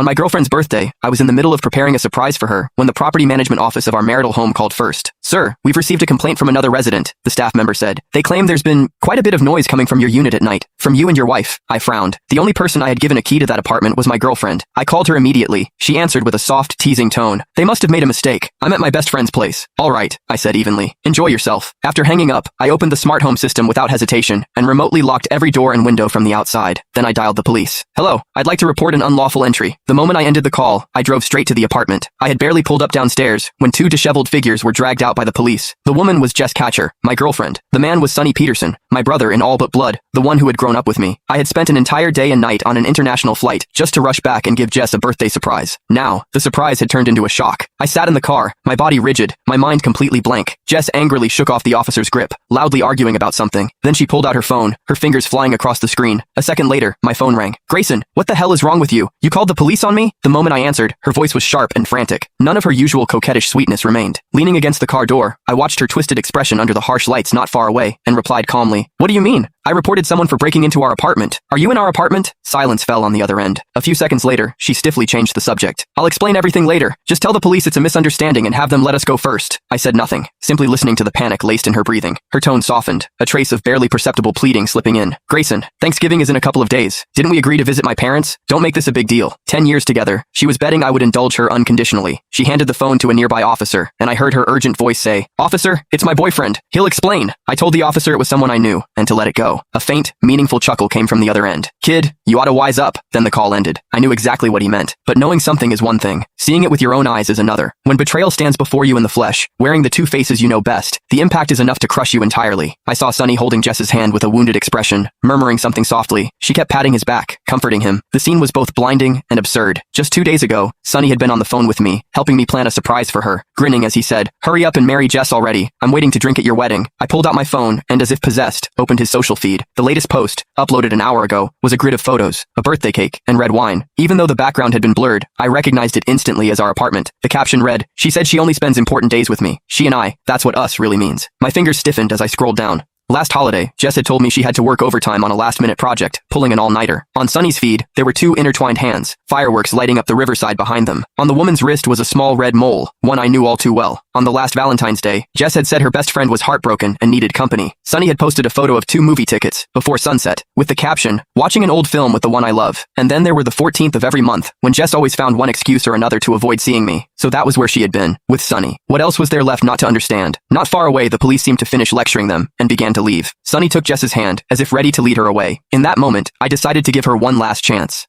On my girlfriend's birthday, I was in the middle of preparing a surprise for her when the property management office of our marital home called first. Sir, we've received a complaint from another resident, the staff member said. They claim there's been quite a bit of noise coming from your unit at night. From you and your wife. I frowned. The only person I had given a key to that apartment was my girlfriend. I called her immediately. She answered with a soft, teasing tone. They must have made a mistake. I'm at my best friend's place. All right, I said evenly. Enjoy yourself. After hanging up, I opened the smart home system without hesitation and remotely locked every door and window from the outside. Then I dialed the police. Hello, I'd like to report an unlawful entry. The moment I ended the call, I drove straight to the apartment. I had barely pulled up downstairs when two disheveled figures were dragged out by the police. The woman was Jess Catcher, my girlfriend. The man was Sonny Peterson, my brother in all but blood, the one who had grown up with me. I had spent an entire day and night on an international flight just to rush back and give Jess a birthday surprise. Now, the surprise had turned into a shock. I sat in the car, my body rigid, my mind completely blank. Jess angrily shook off the officer's grip, loudly arguing about something. Then she pulled out her phone, her fingers flying across the screen. A second later, my phone rang. Grayson, what the hell is wrong with you? You called the police on me? The moment I answered, her voice was sharp and frantic. None of her usual coquettish sweetness remained. Leaning against the car door, I watched her twisted expression under the harsh lights not far away, and replied calmly, What do you mean? I reported someone for breaking into our apartment. Are you in our apartment? Silence fell on the other end. A few seconds later, she stiffly changed the subject. I'll explain everything later. Just tell the police it's a misunderstanding and have them let us go first. I said nothing, simply listening to the panic laced in her breathing. Her tone softened, a trace of barely perceptible pleading slipping in. Grayson, Thanksgiving is in a couple of days. Didn't we agree to visit my parents? Don't make this a big deal. 10 years together. She was betting I would indulge her unconditionally. She handed the phone to a nearby officer, and I heard her urgent voice say, Officer, it's my boyfriend. He'll explain. I told the officer it was someone I knew, and to let it go. A faint, meaningful chuckle came from the other end. Kid, you ought to wise up. Then the call ended. I knew exactly what he meant. But knowing something is one thing. Seeing it with your own eyes is another. When betrayal stands before you in the flesh, wearing the two faces you know best, the impact is enough to crush you entirely. I saw Sonny holding Jess's hand with a wounded expression, murmuring something softly. She kept patting his back, comforting him. The scene was both blinding and absurd. Just 2 days ago, Sonny had been on the phone with me, helping me plan a surprise for her, grinning as he said, Hurry up and marry Jess already. I'm waiting to drink at your wedding. I pulled out my phone and, as if possessed, opened his social feed. The latest post, uploaded an hour ago, was a grid of photos, a birthday cake, and red wine. Even though the background had been blurred, I recognized it instantly as our apartment. The caption read, She said she only spends important days with me. She and I, that's what us really means. My fingers stiffened as I scrolled down. Last holiday, Jess had told me she had to work overtime on a last-minute project, pulling an all-nighter. On Sonny's feed, there were two intertwined hands, fireworks lighting up the riverside behind them. On the woman's wrist was a small red mole, one I knew all too well. On the last Valentine's Day, Jess had said her best friend was heartbroken and needed company. Sonny had posted a photo of 2 movie tickets, before sunset, with the caption, Watching an old film with the one I love. And then there were the 14th of every month, when Jess always found one excuse or another to avoid seeing me. So that was where she had been, with Sonny. What else was there left not to understand? Not far away, the police seemed to finish lecturing them, and began to leave. Sonny took Jess's hand, as if ready to lead her away. In that moment, I decided to give her one last chance.